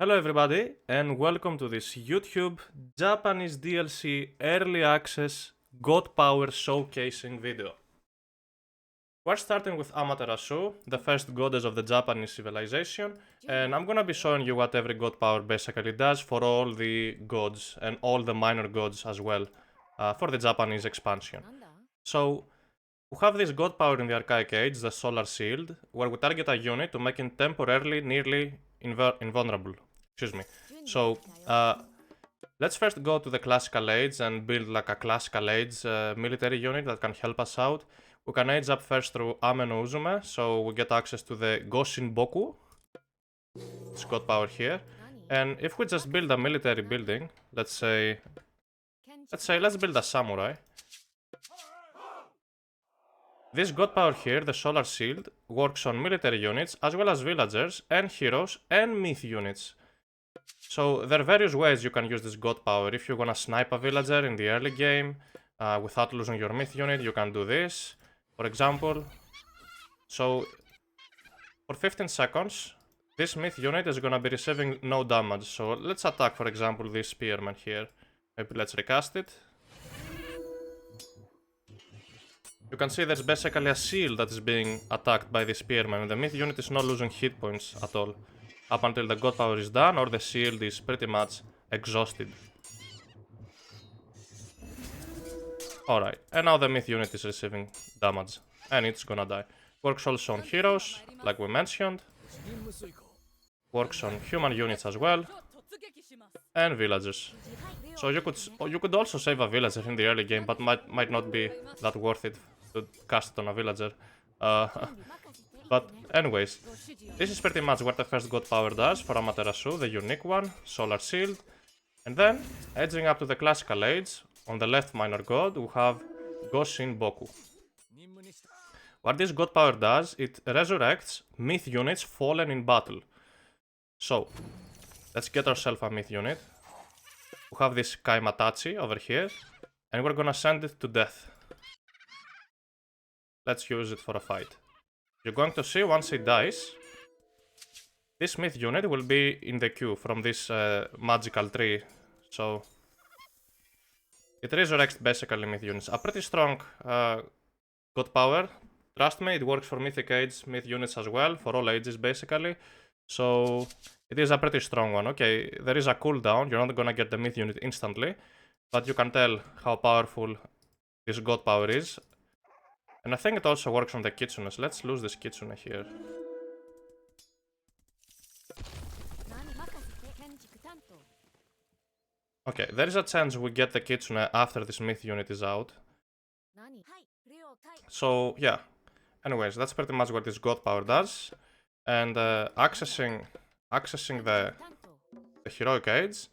Hello everybody and welcome to this YouTube Japanese DLC Early Access God Power Showcasing video. We're starting with Amaterasu, the first goddess of the Japanese civilization, and I'm gonna be showing you what every God Power basically does for all the gods and all the minor gods as well for the Japanese expansion. So, we have this God Power in the Archaic Age, the Solar Shield, where we target a unit to make it temporarily nearly invulnerable. Excuse me. So, let's first go to the Classical Age and build like a Classical Age military unit that can help us out. We can age up first through Ame no Uzume, so we get access to the Goshinboku. It's God Power here. And if we just build a military building, let's build a samurai. This God Power here, the Solar Shield, works on military units as well as villagers and heroes and myth units. So there are various ways you can use this God Power. If you wanna snipe a villager in the early game without losing your myth unit, you can do this, for example. So for 15 seconds, this myth unit is gonna be receiving no damage. So let's attack, for example, this spearman here. Maybe let's recast it. You can see there's basically a shield that is being attacked by the spearman, and the myth unit is not losing hit points at all. Up until the God Power is done, or the shield is pretty much exhausted. Alright, and now the myth unit is receiving damage, and it's gonna die. Works also on heroes, like we mentioned. Works on human units as well, and villagers. So you could also save a villager in the early game, but might not be that worth it to cast it on a villager. But anyways, this is pretty much what the first God Power does for Amaterasu, the unique one, Solar Shield. And then, edging up to the Classical Age, on the left minor god, we have Goshinboku. What this God Power does, it resurrects myth units fallen in battle. So, let's get ourselves a myth unit. We have this Kaimatachi over here, and we're gonna send it to death. Let's use it for a fight. You're going to see once it dies, this myth unit will be in the queue from this magical tree. So it resurrects basically myth units. A pretty strong God Power. Trust me, it works for Mythic Age myth units as well, for all ages basically. So it is a pretty strong one. Okay, there is a cooldown, you're not gonna get the myth unit instantly, but you can tell how powerful this God Power is. And I think it also works on the kitsunes. Let's lose this kitsune here. Okay, there is a chance we get the kitsune after this myth unit is out. So, yeah. Anyways, that's pretty much what this God Power does. And accessing the heroic age,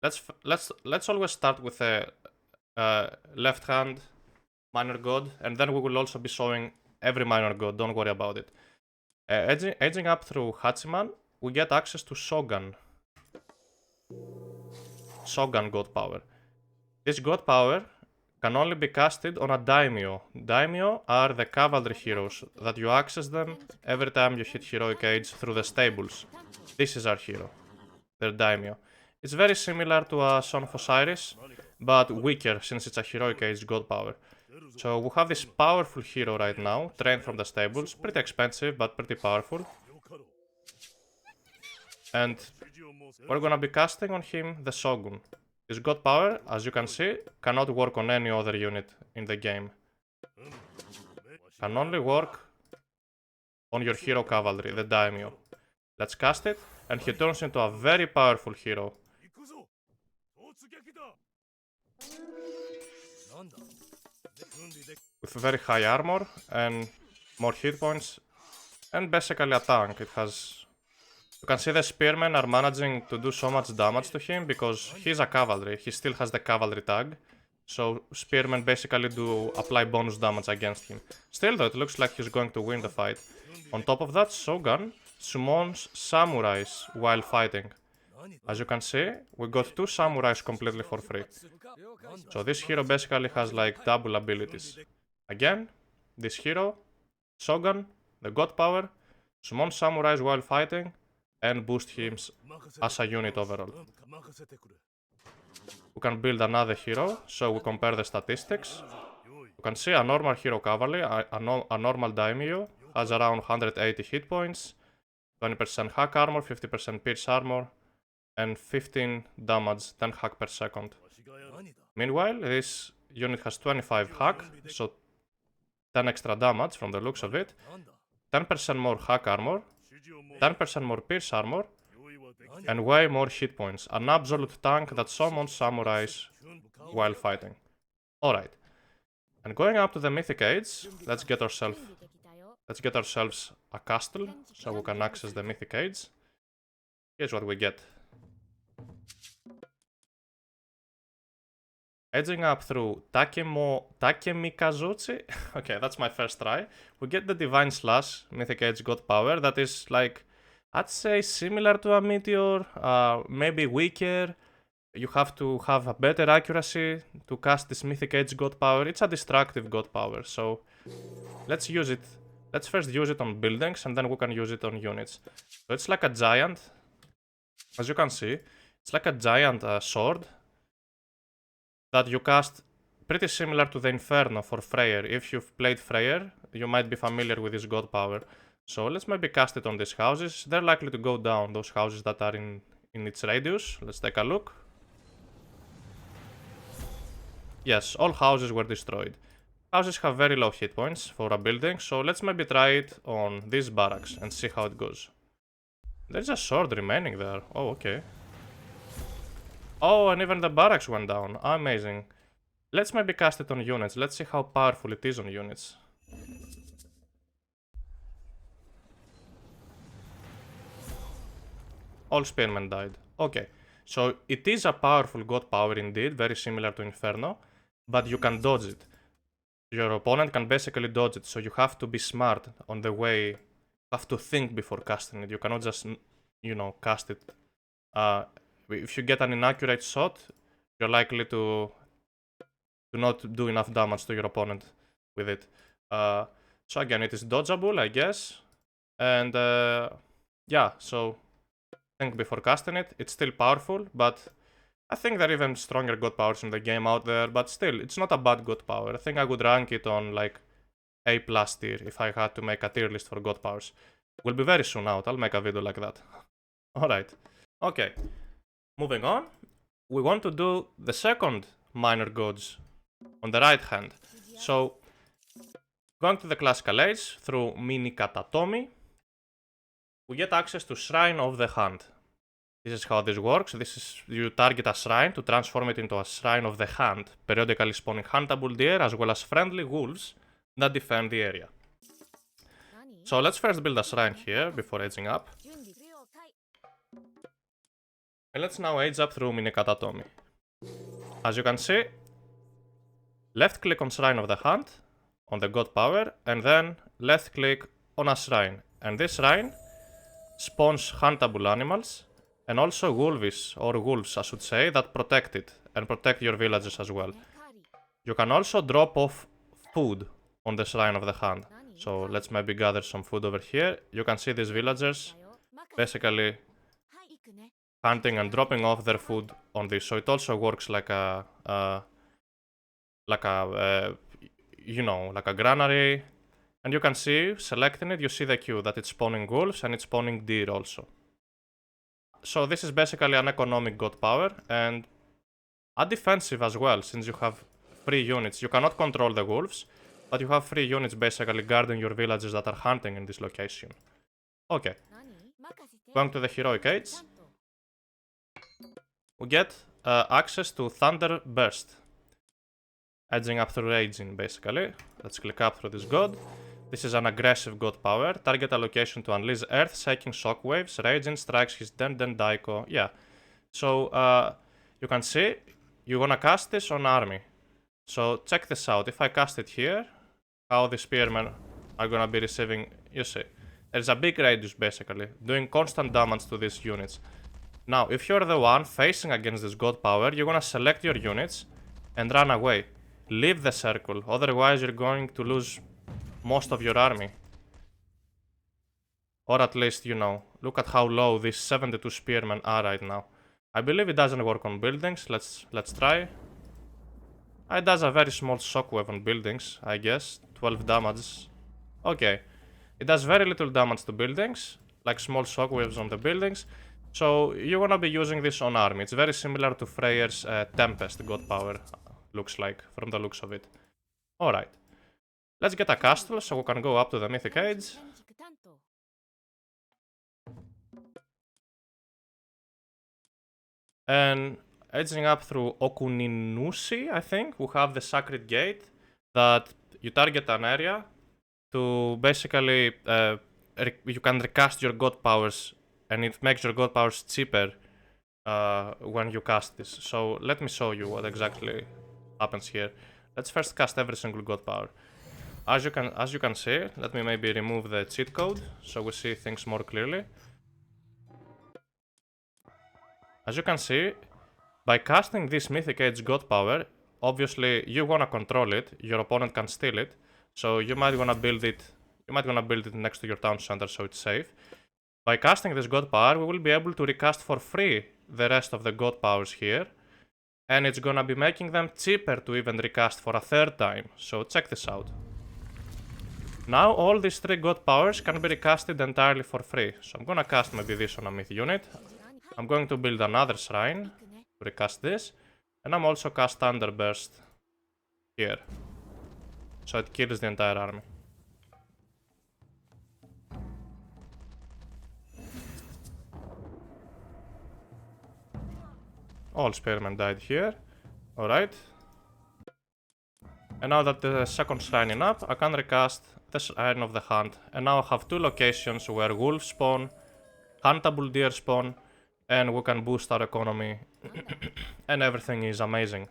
let's always start with the left hand minor god, and then we will also be showing every minor god, don't worry about it. Edging up through Hachiman, we get access to Shogun God Power. This God Power can only be casted on a daimyo. Daimyo are the cavalry heroes that you access them every time you hit heroic age through the stables. This is our hero, their daimyo. It's very similar to a Son of Osiris, but weaker since it's a heroic age God Power. So we have this powerful hero right now, trained from the stables, pretty expensive but pretty powerful. And we're gonna be casting on him the Shogun. This God Power, as you can see, cannot work on any other unit in the game. Can only work on your hero cavalry, the daimyo. Let's cast it, and he turns into a very powerful hero. With very high armor and more hit points, and basically a tank. It has... You can see the spearmen are managing to do so much damage to him because he's a cavalry. He still has the cavalry tag, so spearmen basically do apply bonus damage against him. Still though, it looks like he's going to win the fight. On top of that, Shogun summons samurais while fighting. As you can see, we got 2 samurais completely for free. So this hero basically has like double abilities. Again, this hero, Shogun, the God Power, summons samurais while fighting, and boost him as a unit overall. We can build another hero, so we compare the statistics. You can see a normal hero cavalry, a normal daimyo, has around 180 hit points, 20% hack armor, 50% pierce armor, and 15 damage, 10 hack per second. Meanwhile, this unit has 25 hack, so 10 extra damage from the looks of it, 10% more hack armor, 10% more pierce armor, and way more hit points. An absolute tank that summons samurais while fighting. Alright. And going up to the Mythic Age, let's get ourselves a castle so we can access the Mythic Age. Here's what we get. Edging up through Takemikazuchi. Okay, that's my first try. We get the Divine Slash, Mythic Age God Power, that is like, I'd say similar to a Meteor, maybe weaker. You have to have a better accuracy to cast this Mythic Age God Power. It's a destructive God Power, so let's use it. Let's first use it on buildings and then we can use it on units. So it's like a giant, as you can see, it's like a giant sword that you cast, pretty similar to the Inferno for Freyr. If you've played Freyr, you might be familiar with this God Power. So let's maybe cast it on these houses. They're likely to go down, those houses that are in its radius. Let's take a look. Yes, all houses were destroyed. Houses have very low hit points for a building, so let's maybe try it on these barracks and see how it goes. There's a sword remaining there. Oh, okay. Oh, and even the barracks went down. Amazing. Let's maybe cast it on units. Let's see how powerful it is on units. All spearmen died. Okay. So it is a powerful god power indeed, very similar to Inferno, but you can dodge it. Your opponent can basically dodge it, so you have to be smart on the way. You have to think before casting it. You cannot just, you know, cast it. If you get an inaccurate shot, you're likely to not do enough damage to your opponent with it. So again, it is dodgeable, I guess. And yeah, so think before casting it. It's still powerful, but I think there are even stronger god powers in the game out there. But still, it's not a bad god power. I think I would rank it on like A+ tier if I had to make a tier list for god powers. Will be very soon out. I'll make a video like that. Alright. Okay. Moving on. We want to do the second minor gods on the right hand. So, going to the classical age through mini katatomi, we get access to Shrine of the Hand. This is how this works. You target a shrine to transform it into a Shrine of the Hand, periodically spawning huntable deer as well as friendly wolves that defend the area. So let's first build a shrine here before aging up. And let's now age up through mini katatomi. As you can see, left click on Shrine of the Hand, on the god power, and then left click on a shrine. And this shrine spawns huntable animals, and also wolves, or wolves I should say, that protect it, and protect your villages as well. You can also drop off food on the Shrine of the Hand. So let's maybe gather some food over here. You can see these villagers basically hunting and dropping off their food on this. So it also works like a you know, like a granary. And you can see, selecting it, you see the queue that it's spawning wolves and it's spawning deer also. So this is basically an economic god power and a defensive as well, since you have 3 units. You cannot control the wolves, but you have 3 units basically guarding your villages that are hunting in this location. Okay. Going to the heroic age. We get access to Thunder Burst. Edging up through raging basically. Let's click up through this god. This is an aggressive god power. Target a location to unleash earth-shaking shockwaves. Raging strikes his Den Daiko. Yeah. So, you can see, you wanna cast this on army. So, check this out. If I cast it here, how the spearmen are gonna be receiving, you see. There's a big radius basically, doing constant damage to these units. Now, if you're the one facing against this god power, you're gonna select your units and run away. Leave the circle, otherwise you're going to lose most of your army. Or at least, you know, look at how low these 72 spearmen are right now. I believe it doesn't work on buildings. Let's try. It does a very small shockwave on buildings, I guess. 12 damage. Okay. It does very little damage to buildings, like small shockwaves on the buildings. So you wanna be using this on army. It's very similar to Freyr's Tempest God Power, looks like, from the looks of it. Alright. Let's get a castle so we can go up to the Mythic Age. And edging up through Okuninushi, I think, we have the Sacred Gate that you target an area to basically, you can recast your god powers, and it makes your god powers cheaper when you cast this. So let me show you what exactly happens here. Let's first cast every single god power. As you can see, let me maybe remove the cheat code so we see things more clearly. As you can see, by casting this Mythic Age God power, obviously you wanna control it, your opponent can steal it, so you might wanna build it next to your town center so it's safe. By casting this God power, we will be able to recast for free the rest of the God powers here, and it's gonna be making them cheaper to even recast for a third time, so check this out. Now all these 3 God powers can be recasted entirely for free, so I'm gonna cast maybe this on a myth unit. I'm going to build another shrine to recast this, and I'm also cast Thunderburst here, so it kills the entire army. All spearmen died here. Alright. And now that the second shrine is up, I can recast the Shrine of the Hunt, and now I have 2 locations where wolves spawn, huntable deer spawn, and we can boost our economy, and everything is amazing.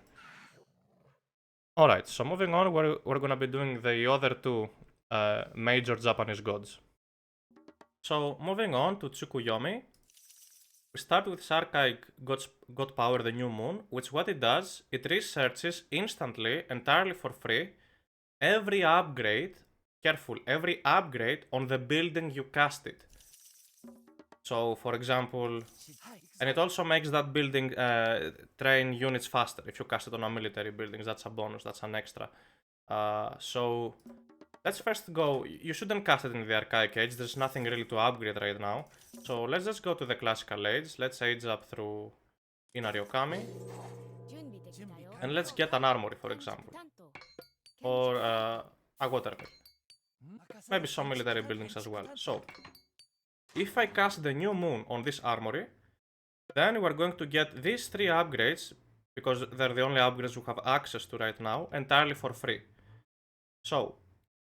Alright, so moving on, we're gonna be doing the other 2 major Japanese gods. So, moving on to Tsukuyomi, we start with this archaic god power, the New Moon, which what it does, it researches instantly, entirely for free, every upgrade, careful, every upgrade on the building you cast it. So, for example, and it also makes that building train units faster. If you cast it on a military building, that's a bonus, that's an extra. So, let's first go. You shouldn't cast it in the Archaic Age, there's nothing really to upgrade right now. So, let's just go to the Classical Age. Let's age up through Inari Okami. And let's get an armory, for example. Or a water mill. Maybe some military buildings as well. So, if I cast the New Moon on this armory, then we're going to get these 3 upgrades, because they're the only upgrades we have access to right now, entirely for free. So,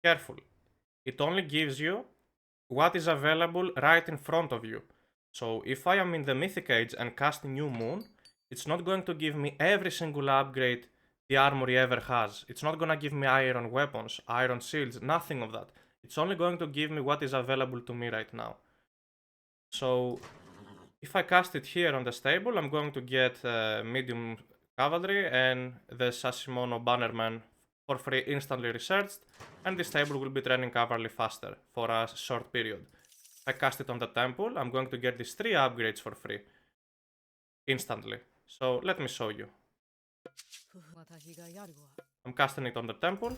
careful. It only gives you what is available right in front of you. So, if I am in the Mythic Age and cast New Moon, it's not going to give me every single upgrade the armory ever has. It's not gonna give me iron weapons, iron shields, nothing of that. It's only going to give me what is available to me right now. So, if I cast it here on the stable, I'm going to get medium cavalry and the Sasimono bannerman for free, instantly researched, and this table will be training cavalry faster for a short period. If I cast it on the temple, I'm going to get these 3 upgrades for free, instantly. So let me show you. I'm casting it on the temple,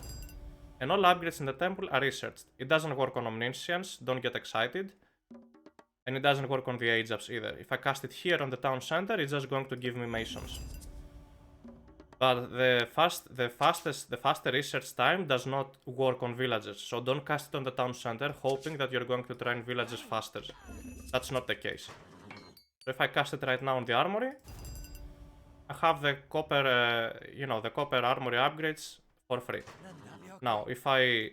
and all upgrades in the temple are researched. It doesn't work on omniscience, don't get excited. And it doesn't work on the age ups either. If I cast it here on the town center, it's just going to give me masons. But the faster research time does not work on villagers. So don't cast it on the town center, hoping that you're going to train villagers faster. That's not the case. So if I cast it right now on the armory, I have the copper, the copper armory upgrades for free. Now, if I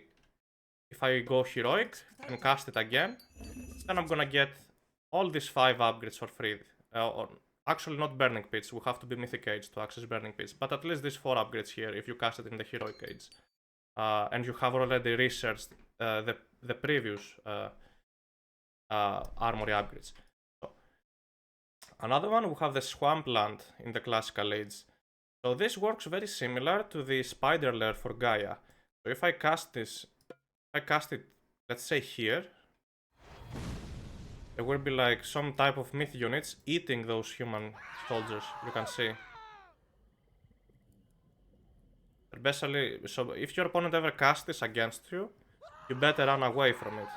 go heroic and cast it again, then I'm gonna get all these 5 upgrades for free. Actually, not Burning Pits, we have to be Mythic Age to access Burning Pits, but at least these 4 upgrades here if you cast it in the Heroic Age. And you have already researched the previous armory upgrades. So, another one, we have the Swampland in the Classical Age. So this works very similar to the Spider Lair for Gaia. So if I cast this, I cast it, let's say here, there will be like some type of myth units eating those human soldiers, you can see. Especially, so if your opponent ever casts this against you, you better run away from it.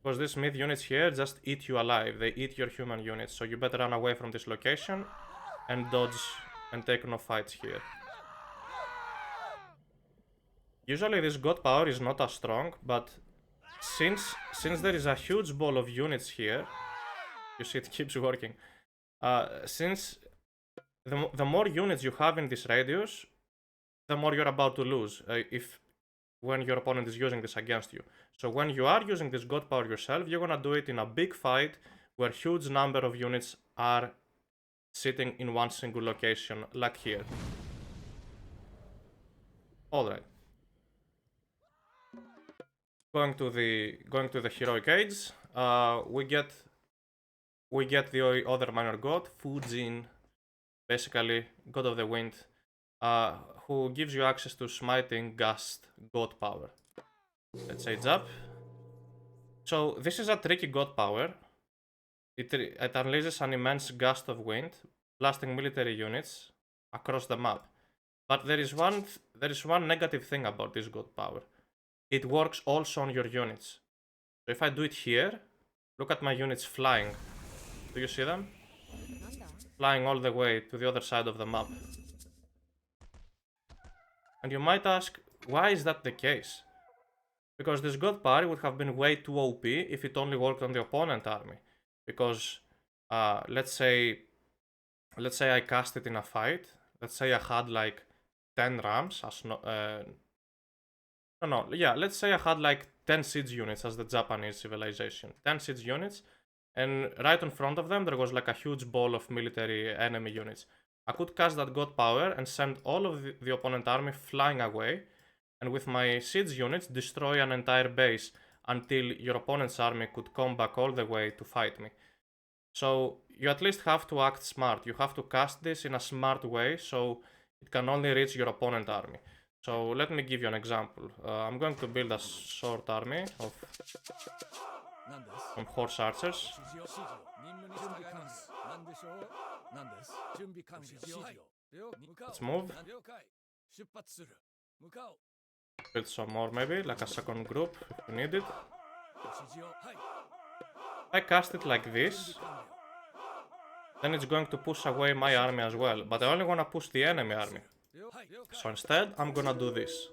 Because these myth units here just eat you alive, they eat your human units, so you better run away from this location and dodge and take no fights here. Usually this god power is not as strong, but since there is a huge ball of units here, you see it keeps working. Since the more units you have in this radius, the more you're about to lose when your opponent is using this against you. So when you are using this god power yourself, you're gonna do it in a big fight where huge number of units are sitting in one single location, like here. Alright. Going to the heroic age, we get the other minor god, Fujin, basically god of the wind, who gives you access to Smiting Gust god power. Let's age up. So this is a tricky god power. It unleashes an immense gust of wind, blasting military units across the map. But there is one negative thing about this god power. It works also on your units. So if I do it here, look at my units flying. Do you see them? Flying all the way to the other side of the map. And you might ask, why is that the case? Because this god power would have been way too OP if it only worked on the opponent army. Because let's say I cast it in a fight. Let's say I had like 10 rams as let's say I had like 10 siege units as the Japanese civilization. 10 siege units, and right in front of them there was like a huge ball of military enemy units. I could cast that god power and send all of the opponent army flying away, and with my siege units destroy an entire base until your opponent's army could come back all the way to fight me. So you at least have to act smart. You have to cast this in a smart way so it can only reach your opponent army. So let me give you an example. I'm going to build a short army of some horse archers. Let's move. Build some more maybe, like a second group if you need it. If I cast it like this, then it's going to push away my army as well. But I only want to push the enemy army. So instead, I'm gonna do this.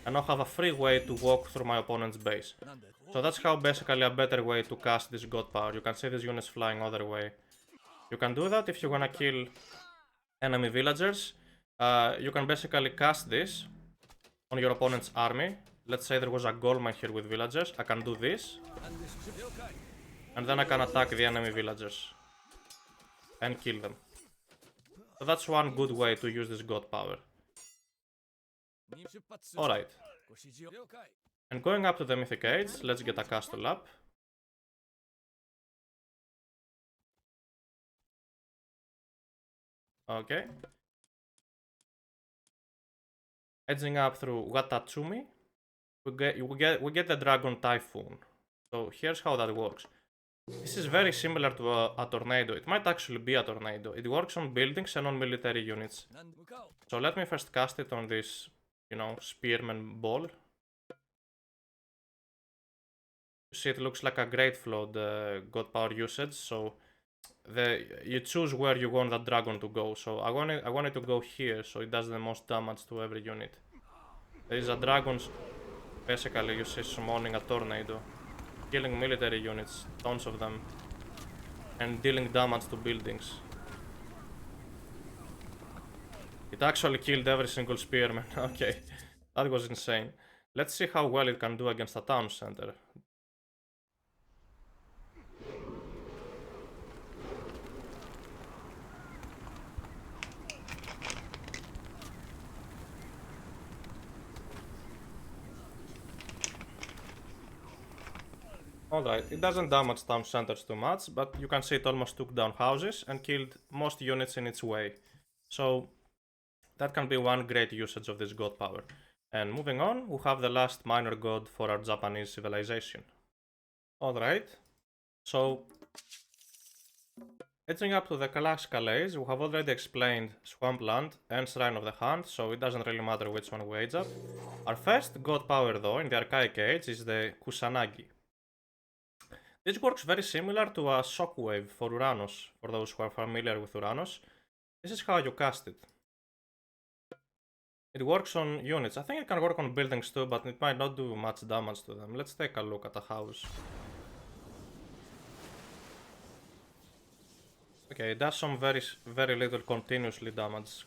And I'll have a free way to walk through my opponent's base. So that's how basically a better way to cast this god power. You can see these units flying other way. You can do that if you wanna kill enemy villagers. You can basically cast this on your opponent's army. Let's say there was a goldmine here with villagers. I can do this. And then I can attack the enemy villagers. And kill them. So that's one good way to use this god power. Alright. And going up to the mythic age, let's get a castle up. Okay. Edging up through Watatsumi, we get the dragon Typhoon. So here's how that works. This is very similar to a tornado. It might actually be a tornado. It works on buildings and on military units. So let me first cast it on this, spearman ball. You see, it looks like a great float god power usage. So you choose where you want that dragon to go. So I want it to go here, so it does the most damage to every unit. There is a dragon, basically you see summoning a tornado, killing military units, tons of them, and dealing damage to buildings. It actually killed every single spearman. Okay, that was insane. Let's see how well it can do against a town center. Alright, it doesn't damage town centers too much, but you can see it almost took down houses and killed most units in its way. So that can be one great usage of this god power. And moving on, we have the last minor god for our Japanese civilization. Alright, so edging up to the classical age, we have already explained Swampland and Shrine of the Hand, so it doesn't really matter which one we age up. Our first god power though in the Archaic Age is the Kusanagi. This works very similar to a shockwave for Uranus, for those who are familiar with Uranus. This is how you cast it. It works on units. I think it can work on buildings too, but it might not do much damage to them. Let's take a look at a house. Okay, it does some very little continuous damage.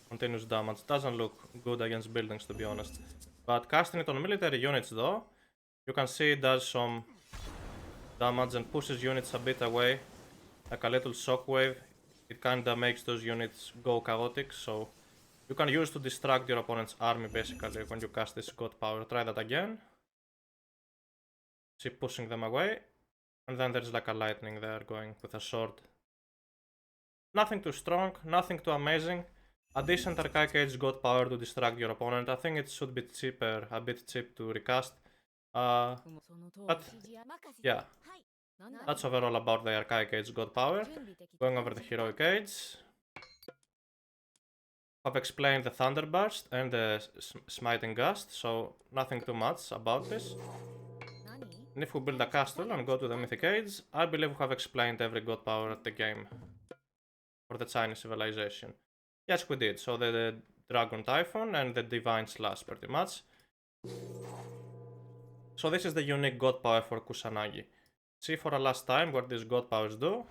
Doesn't look good against buildings, to be honest. But casting it on military units though, you can see it does some damage and pushes units a bit away. Like a little shockwave. It kinda makes those units go chaotic, so you can use to distract your opponent's army basically when you cast this god power. Try that again. See, pushing them away. And then there's like a lightning there going with a sword. Nothing too strong, nothing too amazing. A decent Archaic Age god power to distract your opponent. I think it should be cheaper, a bit cheap to recast. But yeah, that's overall about the Archaic Age god power. Going over the Heroic Age. I've explained the Thunderburst and the Smiting Gust, so nothing too much about this. And if we build a castle and go to the Mythic Age, I believe we have explained every god power at the game. For the Chinese civilization. Yes, we did. So the Dragon Typhoon and the Divine Slash, pretty much. So this is the unique god power for Kusanagi. See for a last time what these god powers do.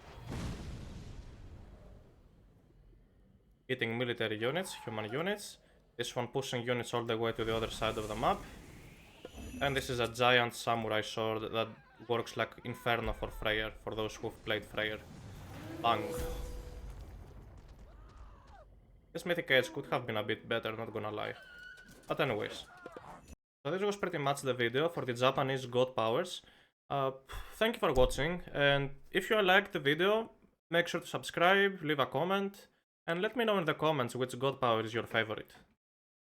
Hitting military units, human units. This one pushing units all the way to the other side of the map. And this is a giant samurai sword that works like Inferno for Freyr, for those who've played Freyr. Bang. This Mythic Age could have been a bit better, not gonna lie. But anyways. So this was pretty much the video for the Japanese god powers. Thank you for watching, and if you liked the video, make sure to subscribe, leave a comment, and let me know in the comments which god power is your favorite.